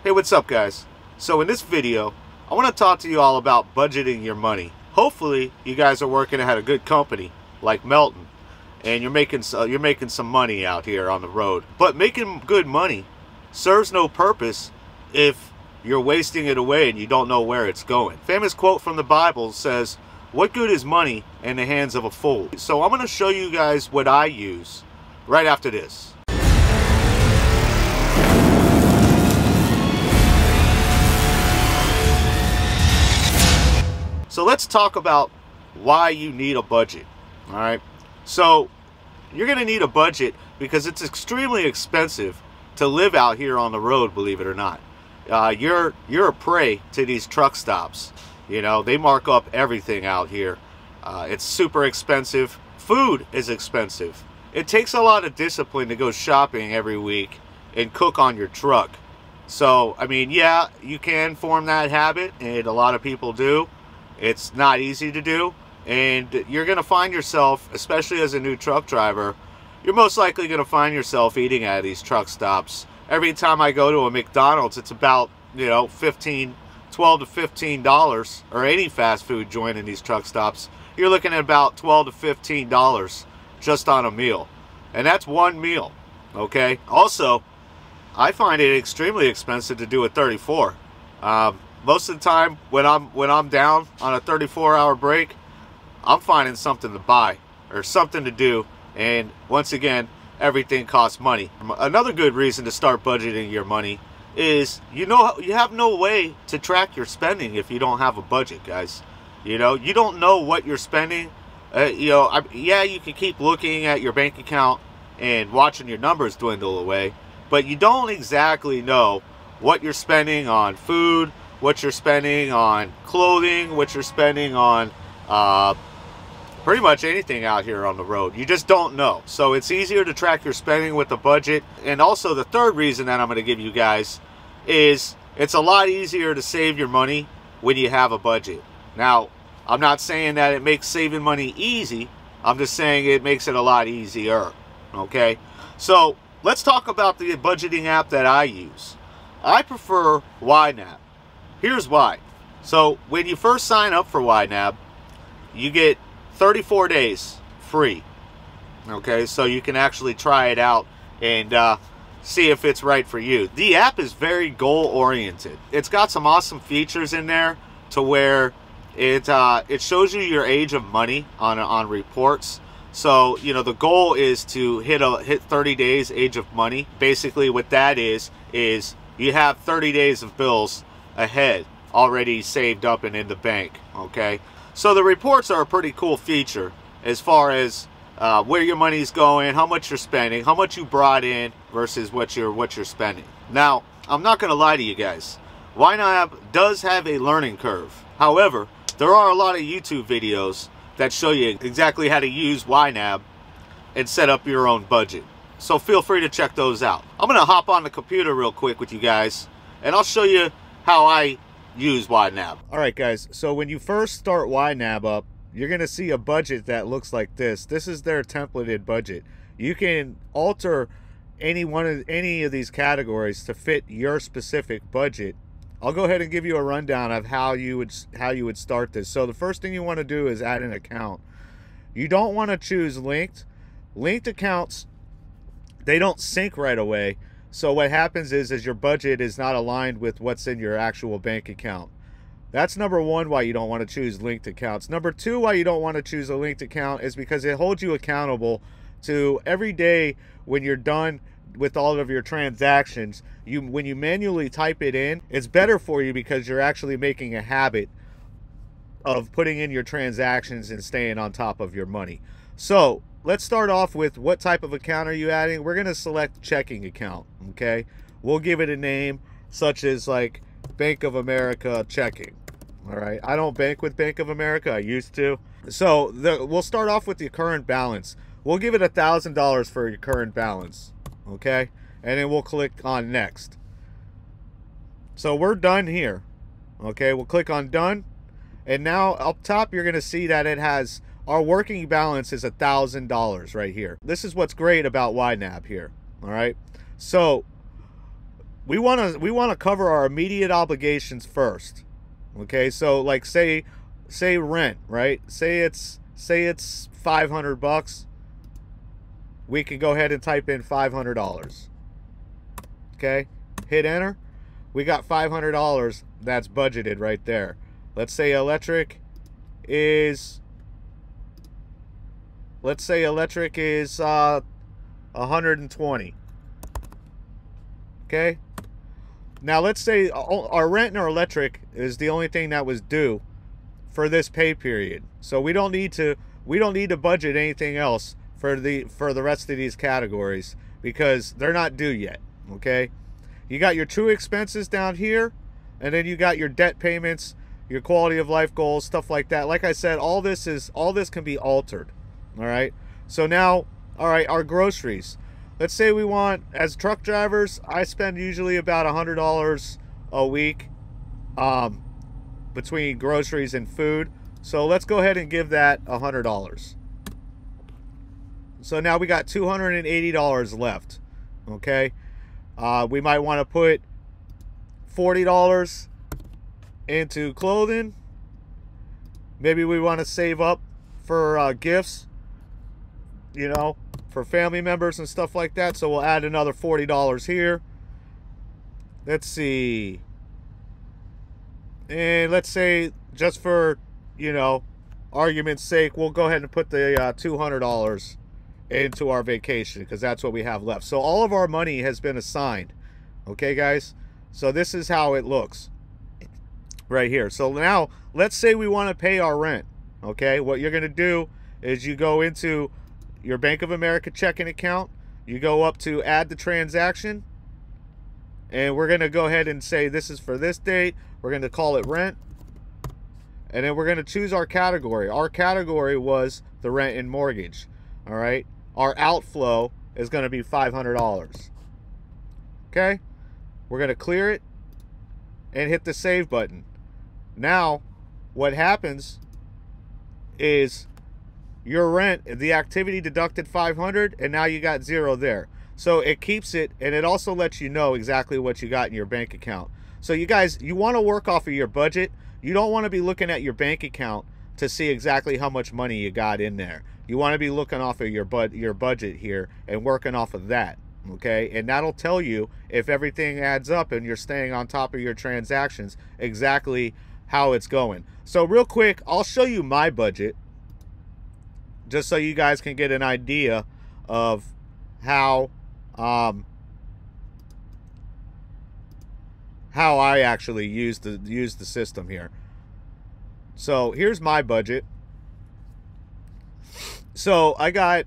Hey, what's up guys? So in this video, I want to talk to you all about budgeting your money. Hopefully you guys are working at a good company like Melton and you're making some money out here on the road. But making good money serves no purpose if you're wasting it away and you don't know where it's going. Famous quote from the Bible says, "What good is money in the hands of a fool?" So I'm going to show you guys what I use right after this. So let's talk about why you need a budget. All right. So you're going to need a budget because it's extremely expensive to live out here on the road, believe it or not. You're a prey to these truck stops. You know, they mark up everything out here. It's super expensive. Food is expensive. It takes a lot of discipline to go shopping every week and cook on your truck. So, I mean, yeah, you can form that habit, and a lot of people do. It's not easy to do, and you're going to find yourself, especially as a new truck driver, you're most likely going to find yourself eating at these truck stops. Every time I go to a McDonald's, it's about, you know, $12 to $15, or any fast food joint in these truck stops. You're looking at about $12 to $15 just on a meal, and that's one meal. Okay. Also, I find it extremely expensive to do a 34. Most of the time when I'm down on a 34-hour break, I'm finding something to buy or something to do, and once again, everything costs money. Another good reason to start budgeting your money is you have no way to track your spending if you don't have a budget, guys. You know, you don't know what you're spending. Yeah, you can keep looking at your bank account and watching your numbers dwindle away, but you don't exactly know what you're spending on food, what you're spending on clothing, what you're spending on pretty much anything out here on the road. You just don't know. So it's easier to track your spending with a budget. And also the third reason that I'm going to give you guys is it's a lot easier to save your money when you have a budget. Now, I'm not saying that it makes saving money easy. I'm just saying it makes it a lot easier. Okay? So let's talk about the budgeting app that I use. I prefer YNAB. Here's why. So when you first sign up for YNAB, you get 34 days free. Okay, so you can actually try it out and see if it's right for you. The app is very goal-oriented. It's got some awesome features in there to where it shows you your age of money on reports. So, you know, the goal is to hit 30 days age of money. Basically what that is you have 30 days of bills ahead already saved up and in the bank. Okay, so the reports are a pretty cool feature as far as where your money's going, how much you're spending, how much you brought in versus what you're spending. Now, I'm not going to lie to you guys, YNAB does have a learning curve. However, there are a lot of YouTube videos that show you exactly how to use YNAB and set up your own budget, so feel free to check those out. I'm going to hop on the computer real quick with you guys and I'll show you how I use YNAB. Alright guys, so when you first start YNAB up, you're going to see a budget that looks like this. This is their templated budget. You can alter any of these categories to fit your specific budget. I'll go ahead and give you a rundown of how you would start this. So the first thing you want to do is add an account. You don't want to choose linked. Linked accounts, they don't sync right away. So what happens is your budget is not aligned with what's in your actual bank account. That's number one why you don't want to choose linked accounts. Number two why you don't want to choose a linked account is because it holds you accountable to every day when you're done with all of your transactions. When you manually type it in, it's better for you because you're actually making a habit of putting in your transactions and staying on top of your money. So let's start off with what type of account are you adding. We're going to select checking account. Okay, we'll give it a name such as like Bank of America checking. All right, I don't bank with Bank of America. I used to. So we'll start off with the current balance. We'll give it $1,000 for your current balance. Okay, and then we'll click on next. So we're done here. Okay, we'll click on done, and now up top you're going to see that it has our working balance is $1,000 right here. This is what's great about YNAB here. All right, so we want to cover our immediate obligations first. Okay, so like say rent, right? Say it's $500. We can go ahead and type in $500. Okay, hit enter. We got $500 that's budgeted right there. Let's say electric is 120. Okay, now let's say our rent and our electric is the only thing that was due for this pay period, so we don't need to budget anything else for the rest of these categories because they're not due yet. Okay, you got your true expenses down here, and then you got your debt payments, your quality of life goals, stuff like that. Like I said, all this can be altered. All right, so now, all right, our groceries. Let's say we want, as truck drivers, I spend usually about $100 a week between groceries and food. So let's go ahead and give that $100. So now we got $280 left. Okay, we might want to put $40 into clothing. Maybe we want to save up for gifts, you know, for family members and stuff like that. So we'll add another $40 here. Let's see. And let's say, just for, you know, argument's sake, we'll go ahead and put the $200 into our vacation because that's what we have left. So all of our money has been assigned. Okay, guys? So this is how it looks right here. So now, let's say we want to pay our rent. Okay, what you're going to do is you go into your Bank of America checking account, you go up to add the transaction, and we're going to go ahead and say this is for this date. We're going to call it rent, and then we're going to choose our category. Our category was the rent and mortgage. All right, our outflow is going to be $500. Okay, we're going to clear it and hit the save button. Now what happens is your rent, the activity deducted $500, and now you got $0 there. So it keeps it, and it also lets you know exactly what you got in your bank account. So you guys, you want to work off of your budget. You don't want to be looking at your bank account to see exactly how much money you got in there. You want to be looking off of your budget here and working off of that. Okay, and that'll tell you if everything adds up and you're staying on top of your transactions, exactly how it's going. So real quick, I'll show you my budget just so you guys can get an idea of how I actually use the system here. So here's my budget. So I got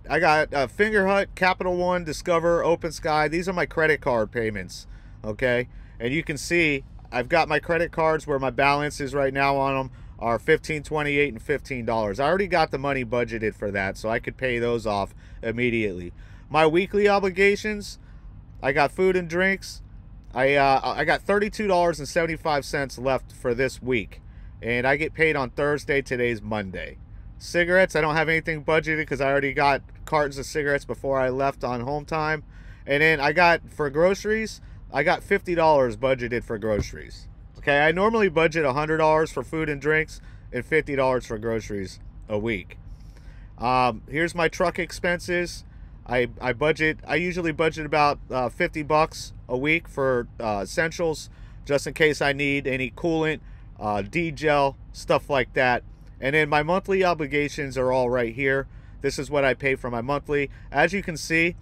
Finger Hut, Capital One, Discover, Open Sky. These are my credit card payments. Okay, and you can see I've got my credit cards where my balance is right now on them are $15, $28, and $15. I already got the money budgeted for that, so I could pay those off immediately. My weekly obligations, I got food and drinks. I got $32.75 left for this week, and I get paid on Thursday. Today's Monday. Cigarettes, I don't have anything budgeted because I already got cartons of cigarettes before I left on home time. And then I got, for groceries, I got $50 budgeted for groceries. Okay, I normally budget $100 for food and drinks and $50 for groceries a week. Here's my truck expenses. I usually budget about $50 a week for essentials, just in case I need any coolant, D-gel, stuff like that. And then my monthly obligations are all right here. This is what I pay for my monthly. As you can see,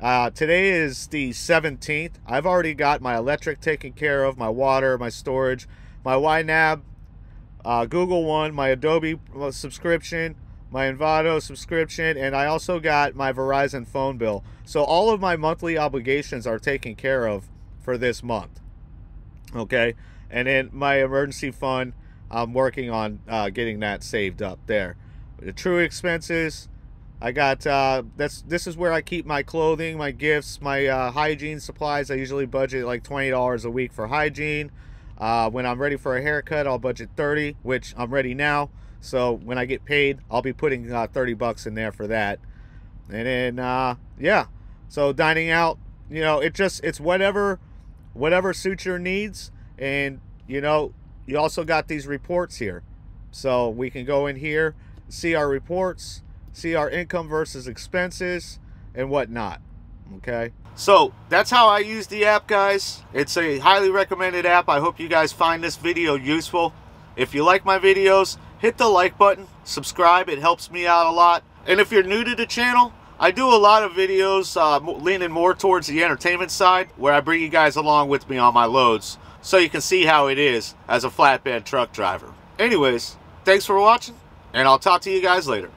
today is the 17th. I've already got my electric taken care of, my water, my storage, my YNAB, Google One, my Adobe subscription, my Envato subscription, and I also got my Verizon phone bill. So all of my monthly obligations are taken care of for this month. Okay, and then my emergency fund, I'm working on getting that saved up there. The true expenses, I got this is where I keep my clothing, my gifts, my hygiene supplies. I usually budget like $20 a week for hygiene. When I'm ready for a haircut, I'll budget $30, which I'm ready now. So when I get paid, I'll be putting $30 in there for that. And then yeah, so dining out, you know, it's whatever whatever suits your needs. And, you know, you also got these reports here. So we can go in here, see our reports, see our income versus expenses and whatnot. Okay, so that's how I use the app, guys. It's a highly recommended app. I hope you guys find this video useful. If you like my videos, hit the like button, subscribe. It helps me out a lot. And if you're new to the channel, I do a lot of videos leaning more towards the entertainment side, where I bring you guys along with me on my loads so you can see how it is as a flatbed truck driver. Anyways, thanks for watching, and I'll talk to you guys later.